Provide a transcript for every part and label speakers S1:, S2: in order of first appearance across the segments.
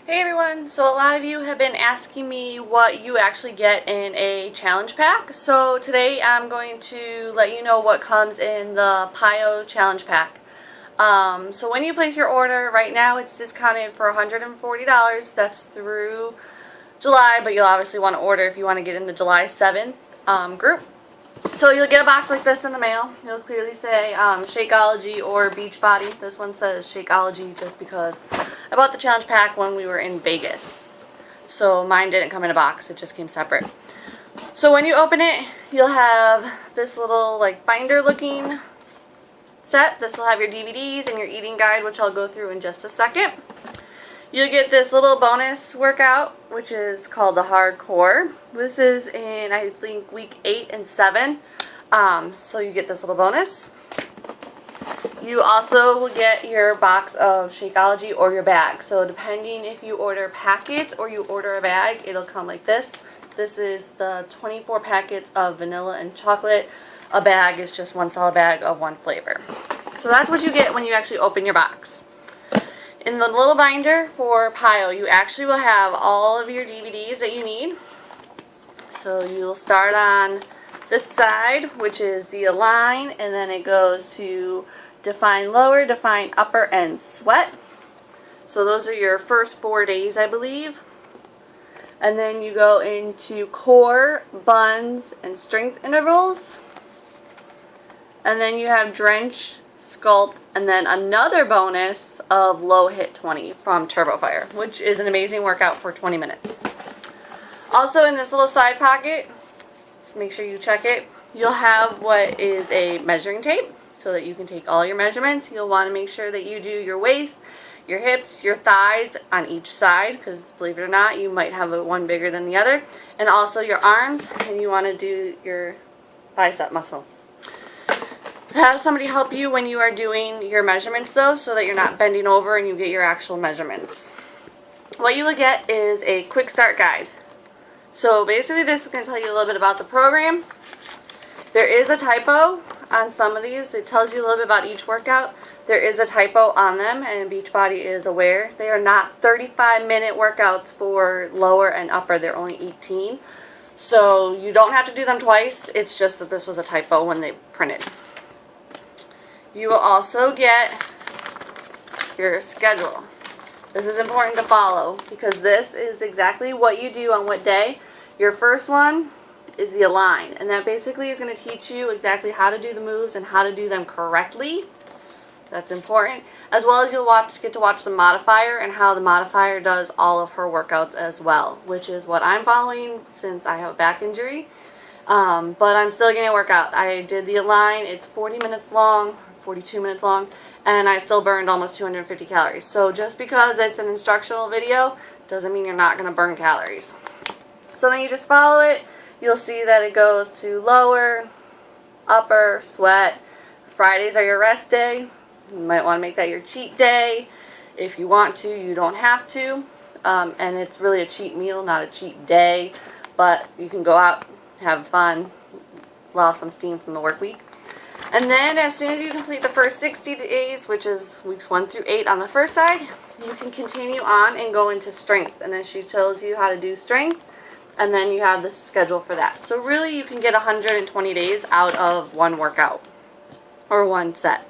S1: Hey everyone, so a lot of you have been asking me what you actually get in a challenge pack. So today I'm going to let you know what comes in the Piyo challenge pack. So when you place your order, right now it's discounted for $140. That's through July, but you'll obviously want to order if you want to get in the July 7th group. So you'll get a box like this in the mail. It'll clearly say Shakeology or Beachbody. This one says Shakeology just because I bought the challenge pack when we were in Vegas. So mine didn't come in a box. It just came separate. So when you open it, you'll have this little like binder looking set. This will have your DVDs and your eating guide, which I'll go through in just a second. You'll get this little bonus workout, which is called the Hardcore. This is in, I think, week 8 and 7. So you get this little bonus. You also will get your box of Shakeology or your bag. So depending if you order packets or you order a bag, it'll come like this. This is the 24 packets of vanilla and chocolate. A bag is just one solid bag of one flavor. So that's what you get when you actually open your box. In the little binder for Piyo, you actually will have all of your DVDs that you need. So you'll start on this side, which is the Align, and then it goes to Define Lower, Define Upper, and Sweat. So those are your first 4 days, I believe. And then you go into Core, Buns, and Strength Intervals. And then you have Drench, Sculpt, and then another bonus of Low Hit 20 from Turbo Fire, which is an amazing workout for 20 minutes. Also in this little side pocket, make sure you check it, you'll have what is a measuring tape so that you can take all your measurements. You'll want to make sure that you do your waist, your hips, your thighs on each side, because believe it or not, you might have one bigger than the other, and also your arms, and you want to do your bicep muscle. Have somebody help you when you are doing your measurements though, so that you're not bending over and you get your actual measurements. What you will get is a quick start guide. So basically this is going to tell you a little bit about the program. There is a typo on some of these. It tells you a little bit about each workout. There is a typo on them, and Beachbody is aware. They are not 35-minute workouts for lower and upper. They're only 18. So you don't have to do them twice. It's just that this was a typo when they printed. You will also get your schedule. This is important to follow because this is exactly what you do on what day. Your first one is the Align, and that basically is going to teach you exactly how to do the moves and how to do them correctly. That's important. As well as you'll get to watch the modifier and how the modifier does all of her workouts as well, which is what I'm following since I have a back injury. But I'm still getting a workout. I did the Align. It's 40 minutes long. 42 minutes long, and I still burned almost 250 calories. So just because it's an instructional video doesn't mean you're not going to burn calories. So then you just follow it. You'll see that it goes to lower, upper, sweat. Fridays are your rest day. You might want to make that your cheat day. If you want to, you don't have to. And it's really a cheat meal, not a cheat day. But you can go out, have fun, let off some steam from the work week. And then as soon as you complete the first 60 days, which is weeks 1 through 8 on the first side, you can continue on and go into strength. And then she tells you how to do strength, and then you have the schedule for that. So really you can get 120 days out of one workout or one set.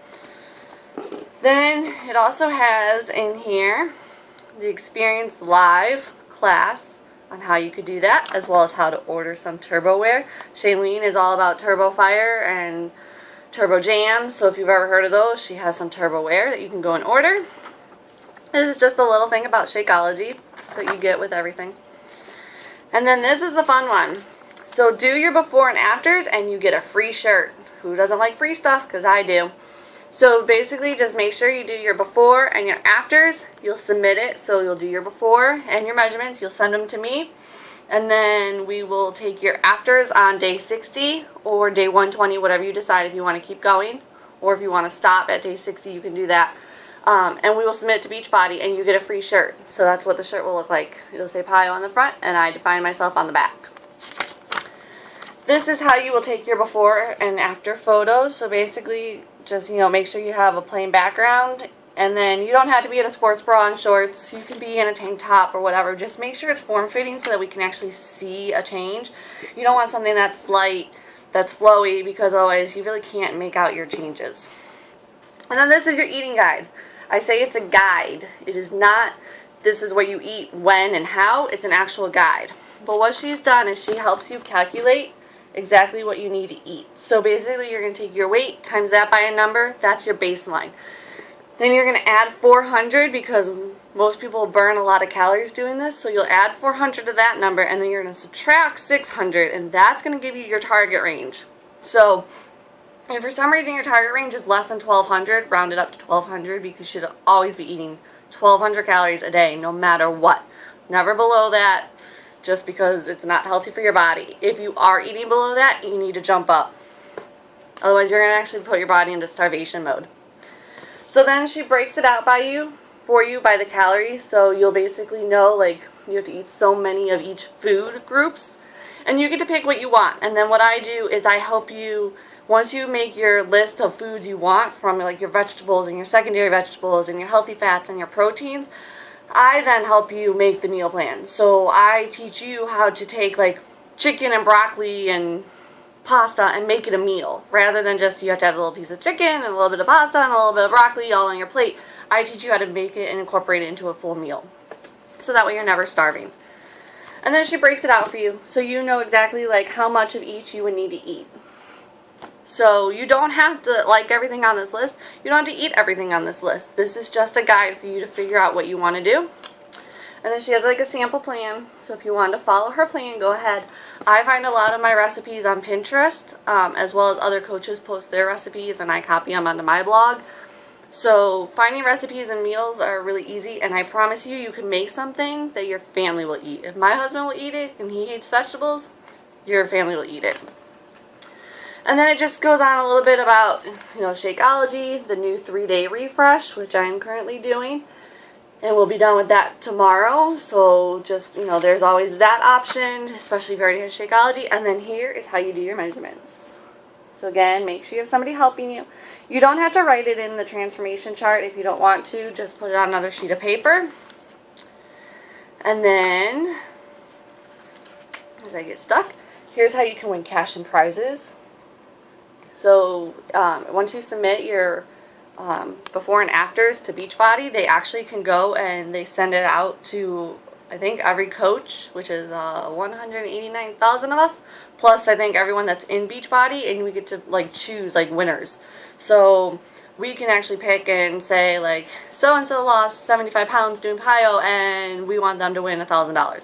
S1: Then it also has in here the Experience Live class on how you could do that, as well as how to order some turbo wear. Shailene is all about Turbo Fire and Turbo Jam, so if you've ever heard of those, she has some turbo wear that you can go and order. This is just a little thing about Shakeology that you get with everything. And then this is the fun one. So do your before and afters and you get a free shirt. Who doesn't like free stuff? Because I do. So basically just make sure you do your before and your afters. You'll submit it, so you'll do your before and your measurements. You'll send them to me. And then we will take your afters on day 60 or day 120, whatever you decide, if you want to keep going. Or if you want to stop at day 60, you can do that. And we will submit it to Beachbody, and you get a free shirt. So that's what the shirt will look like. It'll say Piyo on the front, and I define myself on the back. This is how you will take your before and after photos. So basically, just make sure you have a plain background And then you don't have to be in a sports bra and shorts. You can be in a tank top or whatever. Just make sure it's form-fitting so that we can actually see a change. You don't want something that's light, that's flowy, because otherwise you really can't make out your changes. And then this is your eating guide. I say it's a guide. It is not, this is what you eat, when, and how. It's an actual guide. But what she's done is she helps you calculate exactly what you need to eat. So basically you're going to take your weight, times that by a number. That's your baseline. Then you're going to add 400, because most people burn a lot of calories doing this. So you'll add 400 to that number, and then you're going to subtract 600, and that's going to give you your target range. So if for some reason your target range is less than 1200, round it up to 1200, because you should always be eating 1200 calories a day, no matter what. Never below that, just because it's not healthy for your body. If you are eating below that, you need to jump up. Otherwise, you're going to actually put your body into starvation mode. So then she breaks it out for you by the calories, so you'll basically know, like, you have to eat so many of each food groups, and you get to pick what you want. And then what I do is I help you, once you make your list of foods you want, from like your vegetables and your secondary vegetables and your healthy fats and your proteins, I then help you make the meal plan. So I teach you how to take like chicken and broccoli and pasta and make it a meal, rather than just you have to have a little piece of chicken and a little bit of pasta and a little bit of broccoli all on your plate. I teach you how to make it and incorporate it into a full meal, so that way you're never starving. And then she breaks it out for you, so you know exactly like how much of each you would need to eat. So you don't have to like everything on this list. You don't have to eat everything on this list. This is just a guide for you to figure out what you want to do. And then she has like a sample plan, so if you want to follow her plan, go ahead. I find a lot of my recipes on Pinterest, as well as other coaches post their recipes, and I copy them onto my blog. So finding recipes and meals are really easy, and I promise you, you can make something that your family will eat. If my husband will eat it and he hates vegetables, your family will eat it. And then it just goes on a little bit about, Shakeology, the new 3-day refresh, which I'm currently doing. And we'll be done with that tomorrow. So just, there's always that option, especially if you already have Shakeology. And then here is how you do your measurements. So again, make sure you have somebody helping you. You don't have to write it in the transformation chart if you don't want to. Just put it on another sheet of paper. And then, as I get stuck, here's how you can win cash and prizes. So once you submit your before and afters to Beachbody, they actually can go and they send it out to, I think, every coach, which is 189,000 of us, plus I think everyone that's in Beachbody, and we get to choose winners. So we can actually pick and say so-and-so lost 75 pounds doing Piyo and we want them to win $1,000.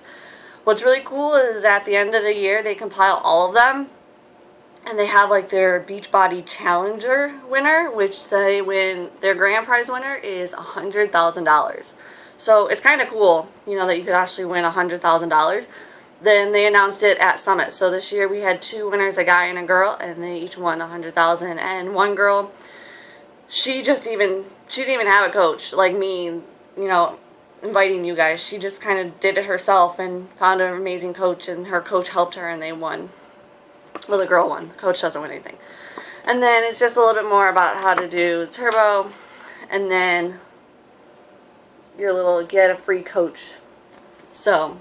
S1: What's really cool is at the end of the year they compile all of them, and they have their Beachbody Challenger winner, which they win. Their grand prize winner is $100,000. So it's kind of cool, that you could actually win $100,000. Then they announced it at Summit. So this year we had 2 winners, a guy and a girl, and they each won $100,000. And one girl, she didn't even have a coach like me, inviting you guys. She just kind of did it herself and found an amazing coach, and her coach helped her, and they won. Well, the girl won. The coach doesn't win anything. And then it's just a little bit more about how to do turbo. And then your little get a free coach. So,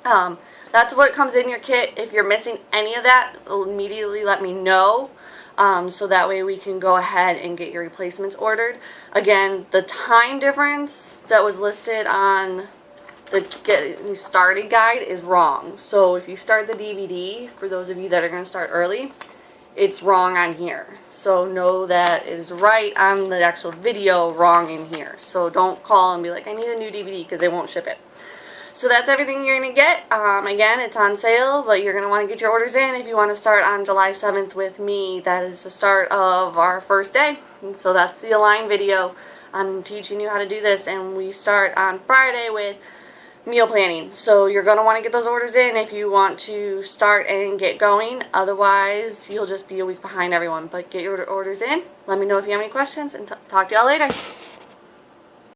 S1: that's what comes in your kit. If you're missing any of that, immediately let me know. So that way we can go ahead and get your replacements ordered. Again, the time difference that was listed on the Getting Started guide is wrong. So if you start the DVD, for those of you that are going to start early, it's wrong on here. So know that it is right on the actual video, wrong in here. So don't call and be like, I need a new DVD, because they won't ship it. So that's everything you're going to get. Again, it's on sale, but you're going to want to get your orders in if you want to start on July 7th with me. That is the start of our first day. And so that's the Align video. I'm teaching you how to do this, and we start on Friday with meal planning. So you're going to want to get those orders in if you want to start and get going. Otherwise, you'll just be a week behind everyone. But get your orders in. Let me know if you have any questions, and talk to y'all later.